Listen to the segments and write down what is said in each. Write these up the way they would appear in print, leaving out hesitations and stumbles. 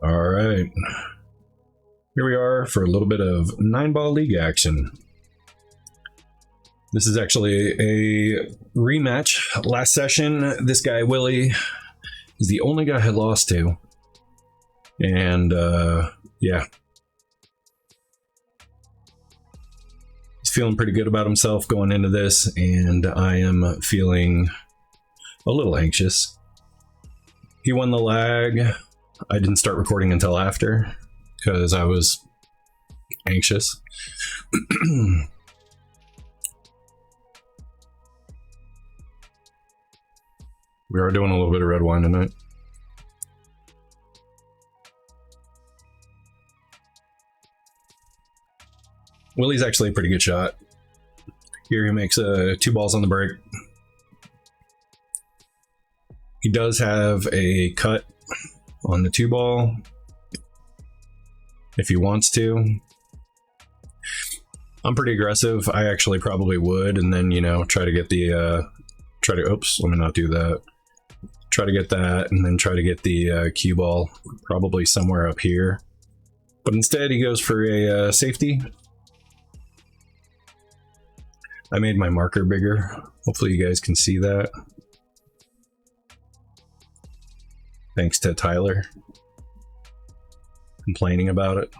All right. Here we are for a little bit of 9-ball league action. This is actually a rematch. Last session, this guy, Willy, is the only guy I lost to. And, yeah. He's feeling pretty good about himself going into this, and I am feeling a little anxious. He won the lag. I didn't start recording until after, because I was anxious. We are doing a little bit of red wine tonight. Willy's actually a pretty good shot. Here he makes 2 balls on the break. He does have a cut on the 2 ball if he wants to. I'm pretty aggressive. I actually probably would, and then, you know, try to get the oops, let me not do that. Try to get that, and then try to get the cue ball probably somewhere up here. But instead, he goes for a safety. I made my marker bigger. Hopefully you guys can see that. Thanks to Tyler complaining about it.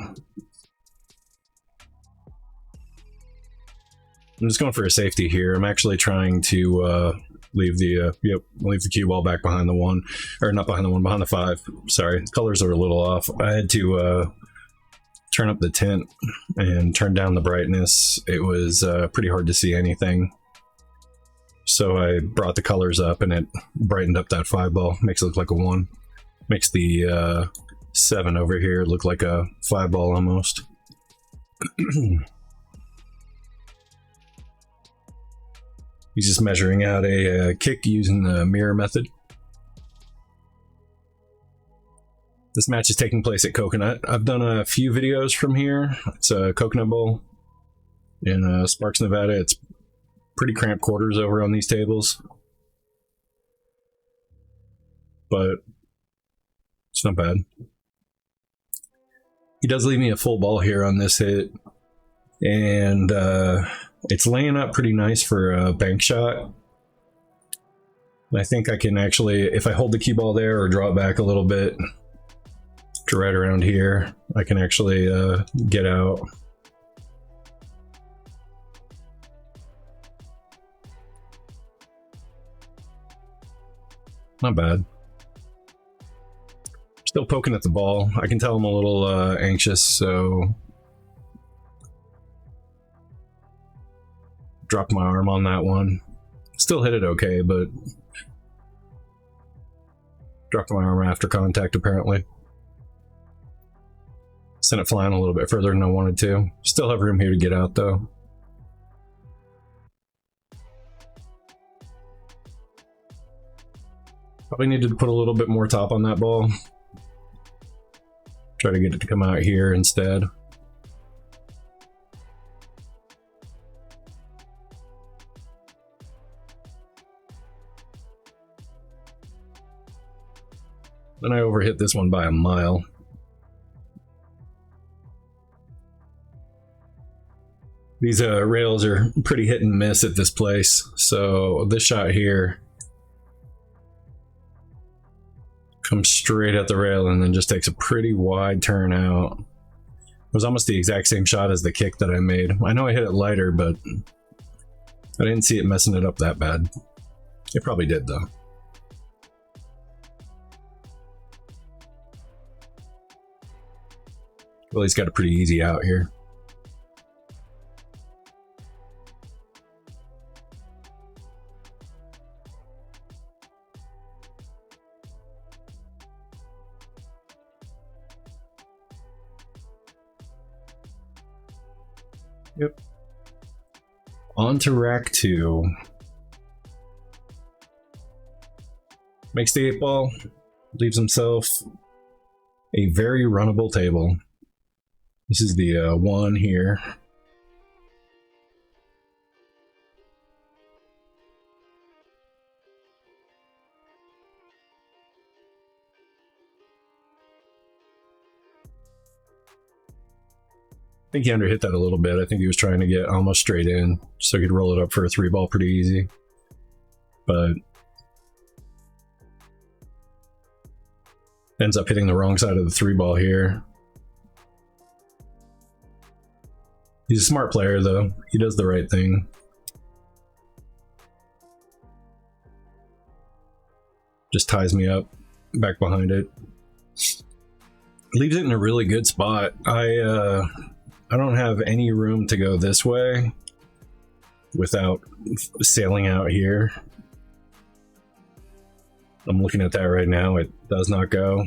I'm just going for a safety here. I'm actually trying to leave the cue ball back behind the 1, or not behind the 1, behind the 5. Sorry, colors are a little off. I had to turn up the tint and turn down the brightness. It was pretty hard to see anything. So I brought the colors up and it brightened up that 5 ball. Makes it look like a 1. Makes the 7 over here look like a 5 ball almost. He's just measuring out a kick using the mirror method. This match is taking place at Coconut. I've done a few videos from here. It's a Coconut Bowl in Sparks, Nevada. It's pretty cramped quarters over on these tables, but it's not bad. He does leave me a full ball here on this hit, and it's laying up pretty nice for a bank shot. I think I can actually, if I hold the cue ball there or draw it back a little bit to right around here, I can actually get out. Not bad. Still poking at the ball. I can tell I'm a little anxious, so dropped my arm on that one. Still hit it okay, but dropped my arm after contact apparently. Sent it flying a little bit further than I wanted to. Still have room here to get out though. Probably needed to put a little bit more top on that ball. Try to get it to come out here instead. Then I overhit this one by a mile. These rails are pretty hit and miss at this place, so this shot here comes straight at the rail and then just takes a pretty wide turn out. It was almost the exact same shot as the kick that I made. I know I hit it lighter, but I didn't see it messing it up that bad. It probably did though. Well, he's got a pretty easy out here. Yep. On to rack 2. Makes the 8 ball, leaves himself a very runnable table. This is the 1 here. think he underhit that a little bit. I think he was trying to get almost straight in so he could roll it up for a 3-ball pretty easy. But ends up hitting the wrong side of the 3-ball here. He's a smart player, though. He does the right thing. Just ties me up back behind it. Leaves it in a really good spot. I don't have any room to go this way without sailing out here. I'm looking at that right now. It does not go.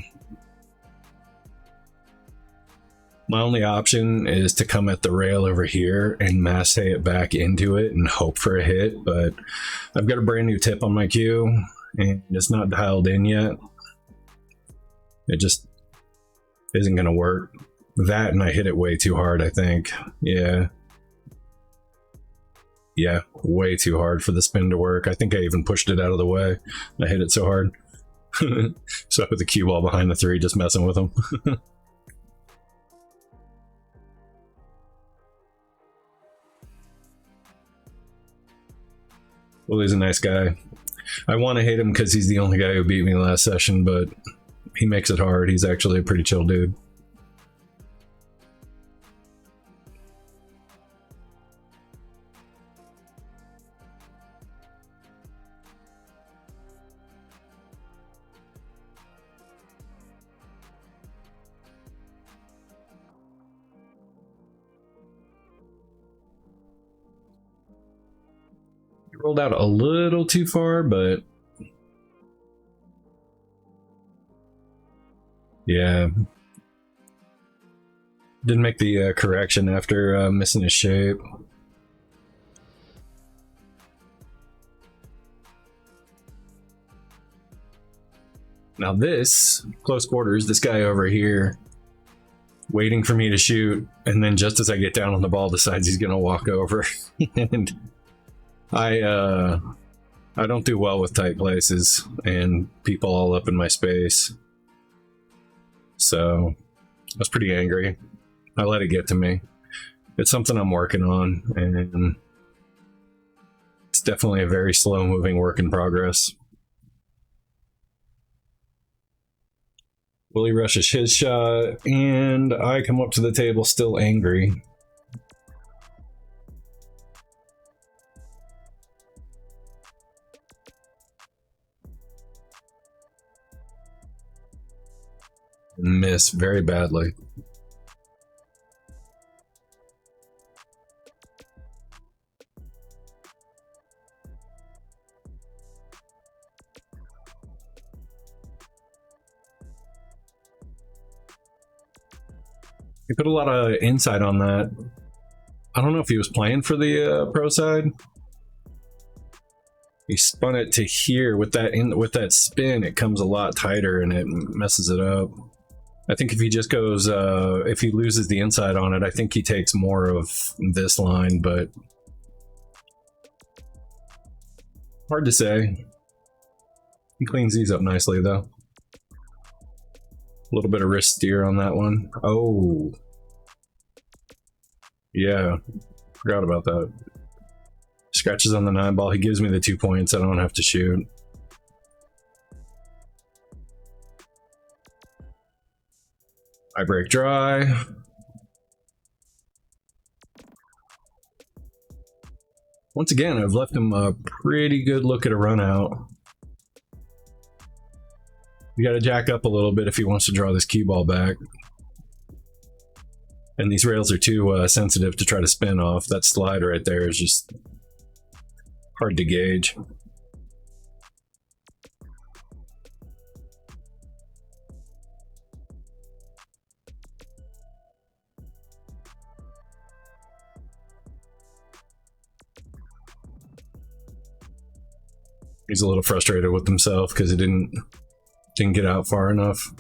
My only option is to come at the rail over here and masse it back into it and hope for a hit, but I've got a brand new tip on my cue and it's not dialed in yet. It just isn't going to work. That, and I hit it way too hard, I think. Yeah, way too hard for the spin to work. I think I even pushed it out of the way. I hit it so hard. So I put the cue ball behind the 3, just messing with him. Well, he's a nice guy. I want to hate him because he's the only guy who beat me last session, but he makes it hard. He's actually a pretty chill dude. He rolled out a little too far, but yeah. Didn't make the correction after missing his shape. Now this, close quarters, this guy over here, waiting for me to shoot, and then just as I get down on the ball, decides he's gonna walk over. And I don't do well with tight places and people all up in my space. So I was pretty angry. I let it get to me. It's something I'm working on, and it's definitely a very slow moving work in progress. Willy rushes his shot, and I come up to the table still angry. Miss very badly. He put a lot of insight on that. I don't know if he was playing for the pro side. He spun it to here with that spin. It comes a lot tighter and it messes it up. I think if he just goes, if he loses the inside on it, I think he takes more of this line, but hard to say. He cleans these up nicely though. A little bit of wrist steer on that one. Oh. Yeah, forgot about that. Scratches on the 9-ball. He gives me the 2 points. I don't have to shoot. I break dry. Once again, I've left him a pretty good look at a run out. You gotta jack up a little bit if he wants to draw this cue ball back. And these rails are too sensitive to try to spin off. That slide right there is just hard to gauge. He's a little frustrated with himself because he didn't get out far enough.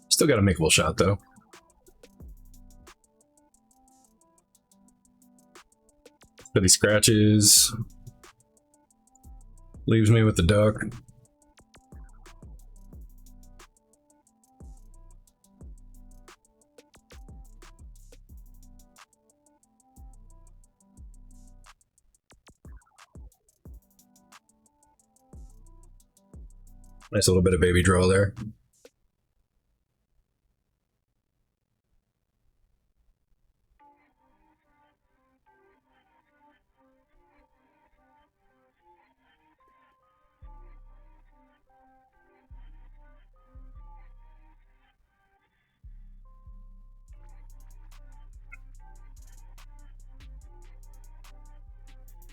Still got a makeable shot though. But he scratches. Leaves me with the duck. Nice little bit of baby draw there.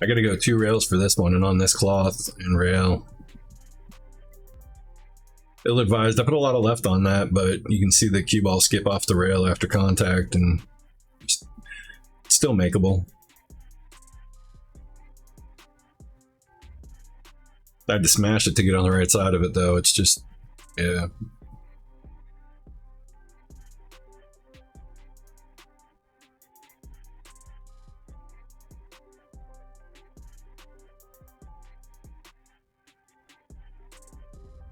I gotta go 2 rails for this one, and on this cloth and rail. Ill advised. I put a lot of left on that, but you can see the cue ball skip off the rail after contact, and it's still makeable. I had to smash it to get on the right side of it, though. It's just, yeah.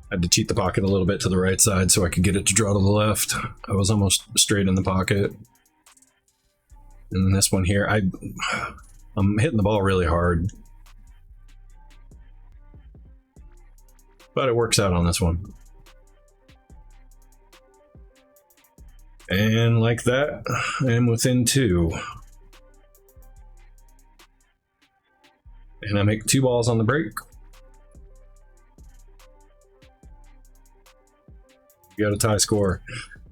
I had to cheat the pocket a little bit to the right side so I could get it to draw to the left. I was almost straight in the pocket. And then this one here, I'm hitting the ball really hard. But it works out on this one. And like that, I'm within 2. And I make 2 balls on the break. You got a tie score.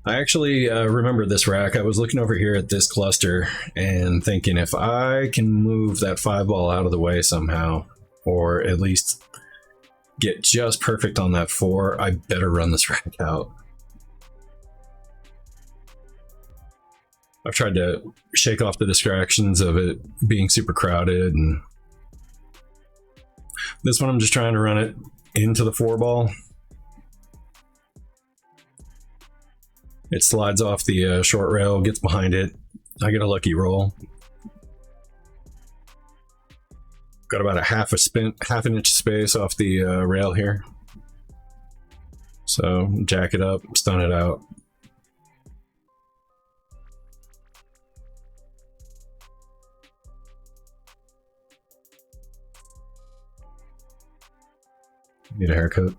I actually remember this rack. I was looking over here at this cluster and thinking if I can move that 5 ball out of the way somehow, or at least get just perfect on that 4, I better run this rack out. I've tried to shake off the distractions of it being super crowded, and this one I'm just trying to run it into the 4 ball. It slides off the short rail, gets behind it. I get a lucky roll. Got about a half an inch space off the rail here. So jack it up, stun it out. Need a haircut.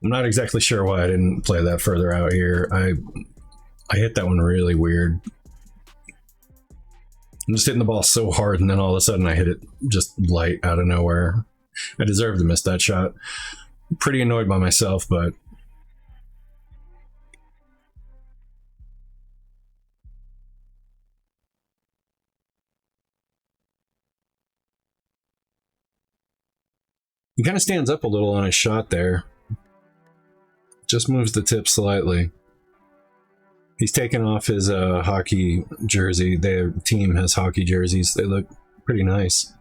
I'm not exactly sure why I didn't play that further out here. I hit that one really weird. I'm just hitting the ball so hard, and then all of a sudden I hit it just light out of nowhere. I deserve to miss that shot. I'm pretty annoyed by myself, but he kind of stands up a little on his shot there. Just moves the tip slightly. He's taken off his hockey jersey. Their team has hockey jerseys. They look pretty nice.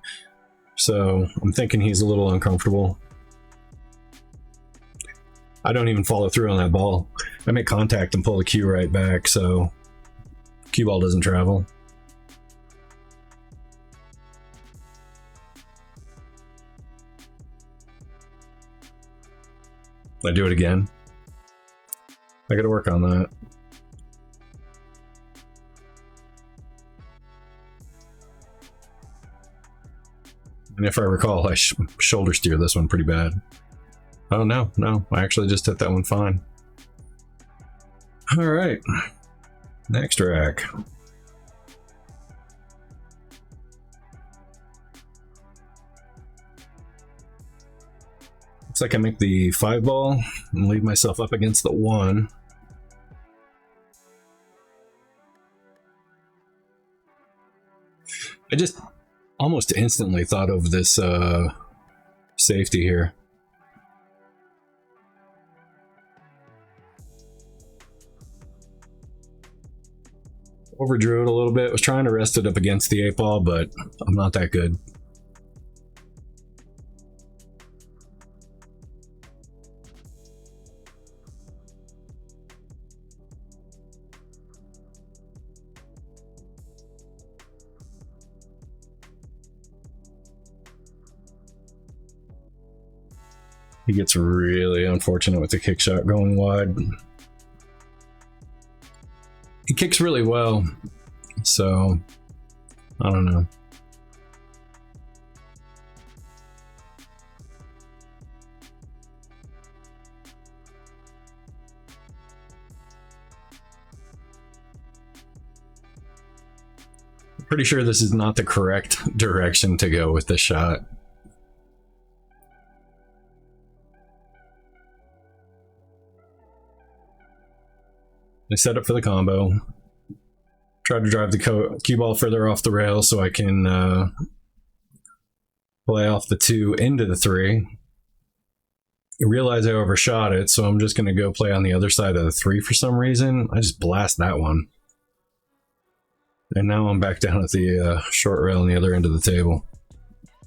So I'm thinking he's a little uncomfortable. I don't even follow through on that ball. I make contact and pull the cue right back, so cue ball doesn't travel. I do it again. I gotta work on that. And if I recall, I shoulder steer this one pretty bad. Oh no, I actually just hit that one fine. All right, next rack. Looks like I make the 5 ball and leave myself up against the 1. I just almost instantly thought of this safety here. Overdrew it a little bit. Was trying to rest it up against the 8 ball, but I'm not that good. He gets really unfortunate with the kick shot going wide. He kicks really well, so I don't know. Pretty sure this is not the correct direction to go with this shot. I set up for the combo. Try to drive the cue ball further off the rail so I can play off the 2 into the 3. I realize I overshot it, so I'm just going to go play on the other side of the 3 for some reason. I just blast that one. And now I'm back down at the short rail on the other end of the table.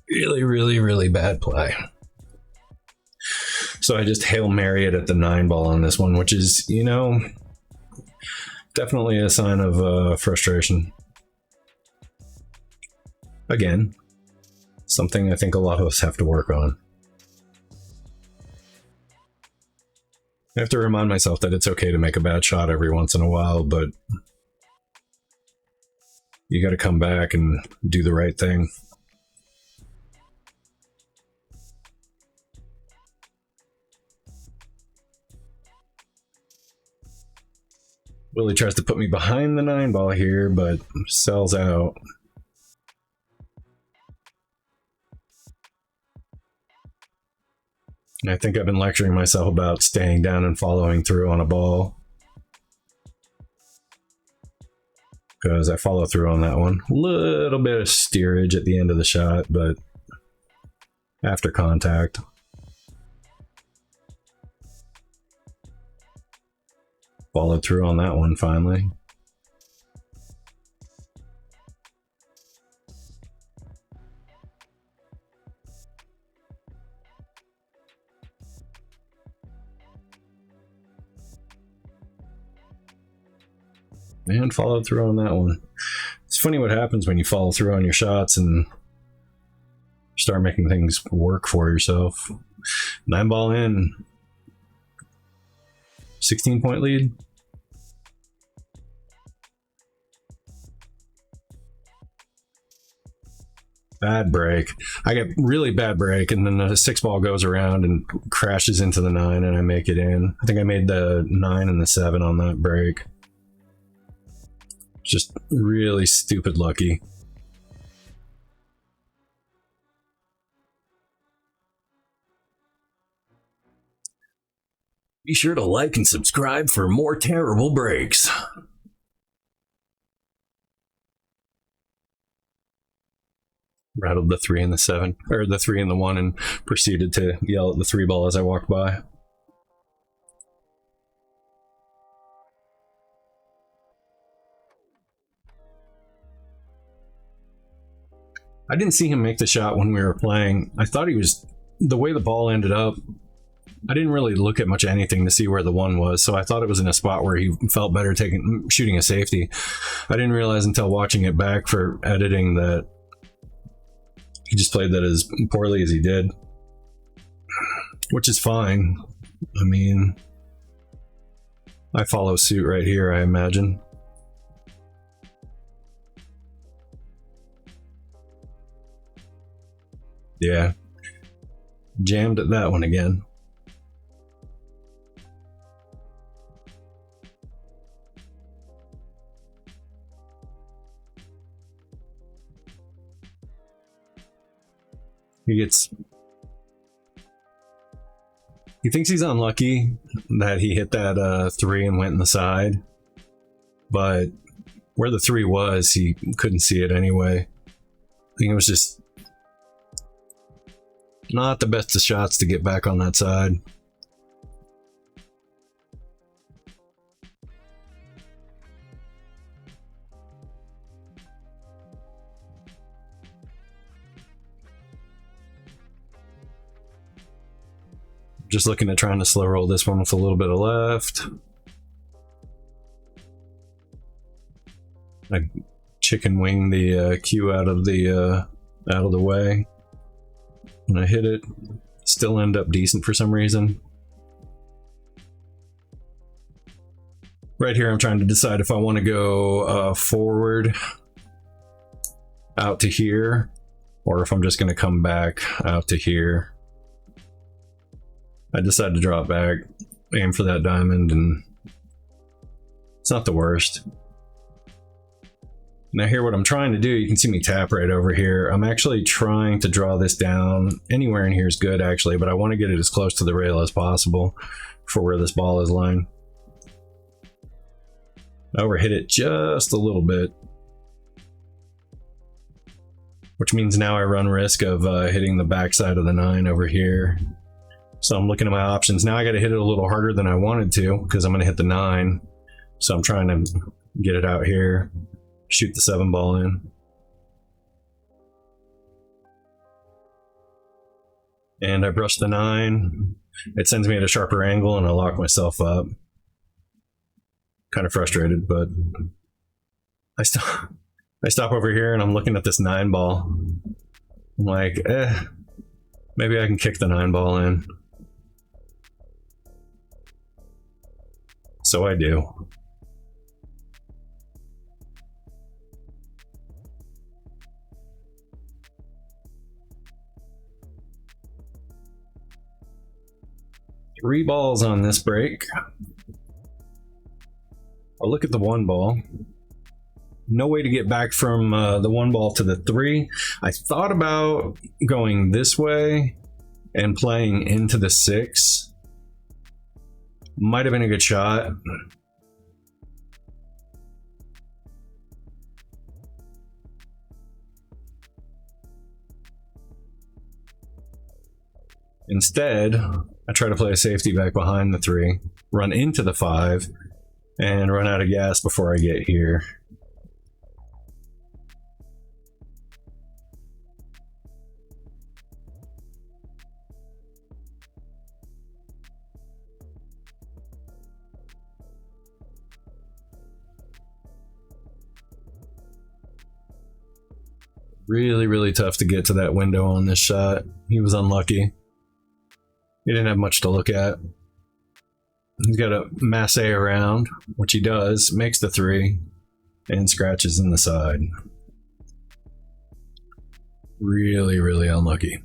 Really, really, really bad play. So I just Hail Mary it at the 9 ball on this one, which is, you know, definitely a sign of frustration. Again, something I think a lot of us have to work on. I have to remind myself that it's okay to make a bad shot every once in a while, but you got to come back and do the right thing. Willy tries to put me behind the 9 ball here, but sells out. And I think I've been lecturing myself about staying down and following through on a ball, because I follow through on that one. A little bit of steerage at the end of the shot, but after contact. Followed through on that one finally. And followed through on that one. It's funny what happens when you follow through on your shots and start making things work for yourself. 9 ball in. 16-point lead. Bad break. I get really bad break, and then the 6 ball goes around and crashes into the 9, and I make it in. I think I made the 9 and the 7 on that break. Just really stupid lucky. Be sure to like and subscribe for more terrible breaks. Rattled the 3 and the 7, or the 3 and the 1, and proceeded to yell at the 3 ball as I walked by. I didn't see him make the shot when we were playing. I thought he was, the way the ball ended up, I didn't really look at much of anything to see where the 1 was, so I thought it was in a spot where he felt better shooting a safety. I didn't realize until watching it back for editing that he just played that as poorly as he did, which is fine. I mean, I follow suit right here, I imagine. Yeah, jammed at that one again. He thinks he's unlucky that he hit that 3 and went in the side, but where the 3 was, he couldn't see it anyway. I think it was just not the best of shots to get back on that side. Just looking at trying to slow roll this one with a little bit of left. I chicken wing the cue out of the way. When I hit it, still end up decent for some reason. Right here, I'm trying to decide if I want to go forward out to here, or if I'm just going to come back out to here. I decided to drop back, aim for that diamond, and it's not the worst. Now here, what I'm trying to do, you can see me tap right over here. I'm actually trying to draw this down. Anywhere in here is good actually, but I want to get it as close to the rail as possible for where this ball is lying. I overhit it just a little bit, which means now I run risk of hitting the backside of the 9 over here. So I'm looking at my options. Now I got to hit it a little harder than I wanted to because I'm going to hit the 9. So I'm trying to get it out here, shoot the 7 ball in. And I brush the 9. It sends me at a sharper angle and I lock myself up. Kind of frustrated, but I stop over here and I'm looking at this 9 ball. I'm like, maybe I can kick the 9 ball in. So I do. Three balls on this break. I'll look at the 1 ball. No way to get back from the 1 ball to the 3. I thought about going this way and playing into the 6. Might have been a good shot. Instead, I try to play a safety back behind the 3, run into the 5, and run out of gas before I get here. Really, really tough to get to that window on this shot. He was unlucky. He didn't have much to look at. He's got a masse around, which he does, makes the 3, and scratches in the side. Really, really unlucky.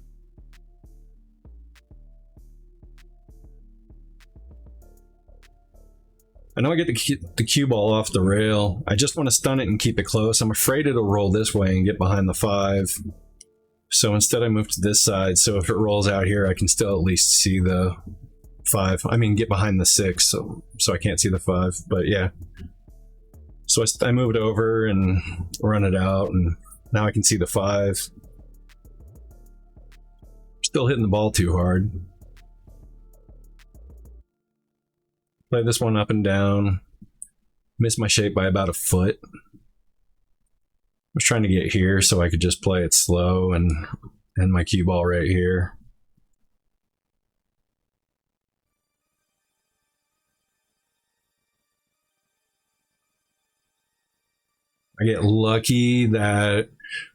I know I get the cue ball off the rail. I just want to stun it and keep it close. I'm afraid it'll roll this way and get behind the 5. So instead I move to this side, so if it rolls out here, I can still at least see the 5. I mean, get behind the 6, so I can't see the 5, but yeah. So I move it over and run it out, and now I can see the 5. Still hitting the ball too hard. Play this one up and down. Missed my shape by about a foot. I was trying to get here so I could just play it slow and my cue ball right here. I get lucky that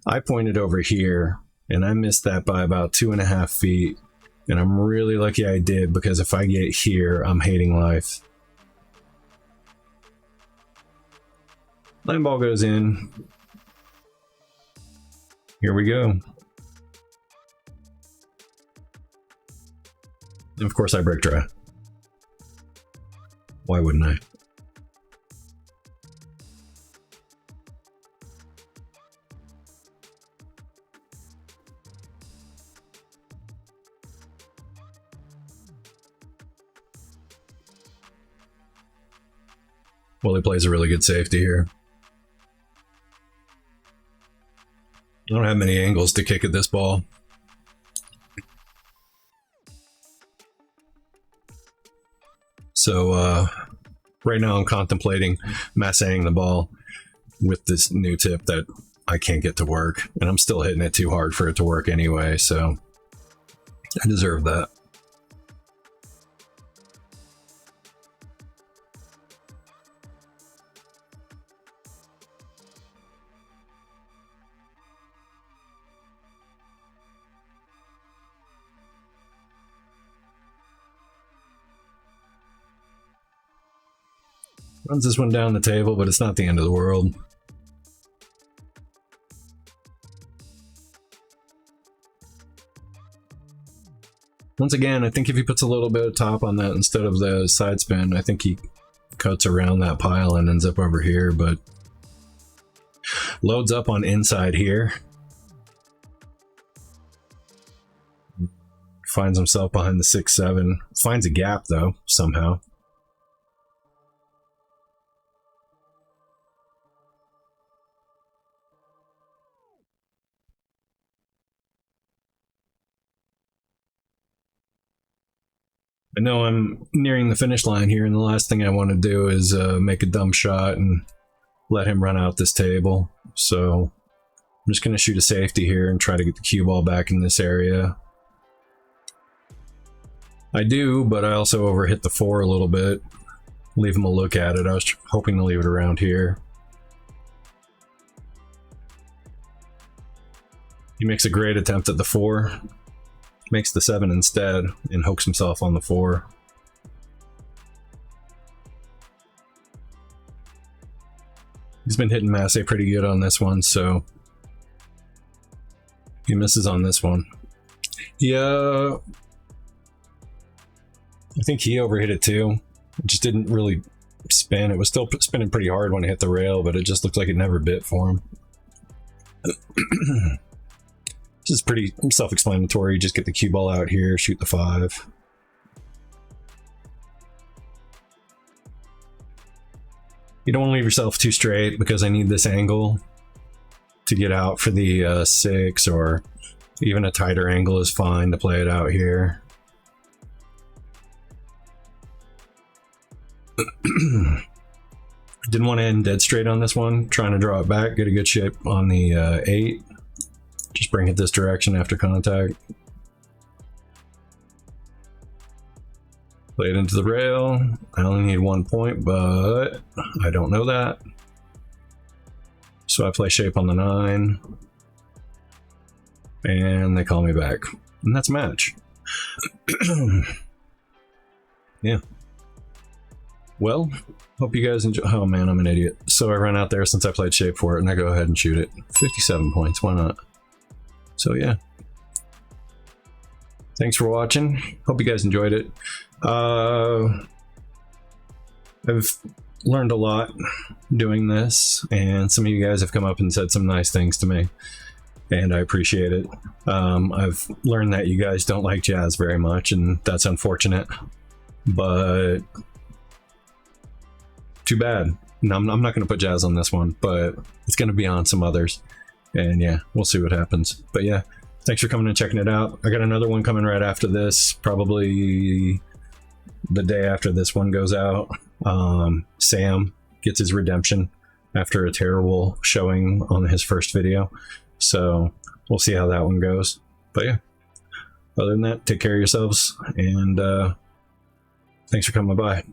I pointed over here and I missed that by about 2.5 feet. And I'm really lucky I did, because if I get here, I'm hating life. 9 ball goes in. Here we go. And of course I break dry. Why wouldn't I? Willy plays a really good safety here. I don't have many angles to kick at this ball. So right now I'm contemplating massaing the ball with this new tip that I can't get to work, and I'm still hitting it too hard for it to work anyway, so I deserve that. Runs this one down the table, but it's not the end of the world. Once again, I think if he puts a little bit of top on that instead of the side spin, I think he cuts around that pile and ends up over here, but Loads up on inside here. Finds himself behind the 6-7. Finds a gap though, somehow. I know I'm nearing the finish line here, and the last thing I want to do is make a dumb shot and let him run out this table. So I'm just going to shoot a safety here and try to get the cue ball back in this area. I do, but I also overhit the 4 a little bit. Leave him a look at it. I was hoping to leave it around here. He makes a great attempt at the 4. Makes the 7 instead and hooks himself on the 4. He's been hitting Masse pretty good on this one, so he misses on this one. Yeah, I think he overhit it too. It just didn't really spin. It was still spinning pretty hard when it hit the rail, but it just looked like it never bit for him. This is pretty self-explanatory. Just get the cue ball out here, shoot the 5. You don't want to leave yourself too straight because I need this angle to get out for the 6, or even a tighter angle is fine to play it out here. Didn't want to end dead straight on this one. Trying to draw it back, get a good shape on the 8. Just bring it this direction after contact. Play it into the rail. I only need 1 point, but I don't know that. So I play shape on the 9. And they call me back. And that's a match. Yeah. Well, hope you guys enjoy. Oh man, I'm an idiot. So I ran out there since I played shape for it, and I go ahead and shoot it. 57 points, why not? So yeah. Thanks for watching. Hope you guys enjoyed it. I've learned a lot doing this, and some of you guys have come up and said some nice things to me, and I appreciate it. I've learned that you guys don't like jazz very much, and that's unfortunate, but too bad. No, I'm not going to put jazz on this one, but it's going to be on some others. And yeah, we'll see what happens. But yeah, thanks for coming and checking it out. I got another one coming right after this, probably the day after this one goes out. Sam gets his redemption after a terrible showing on his first video. So we'll see how that one goes. But yeah, other than that, take care of yourselves, and thanks for coming by.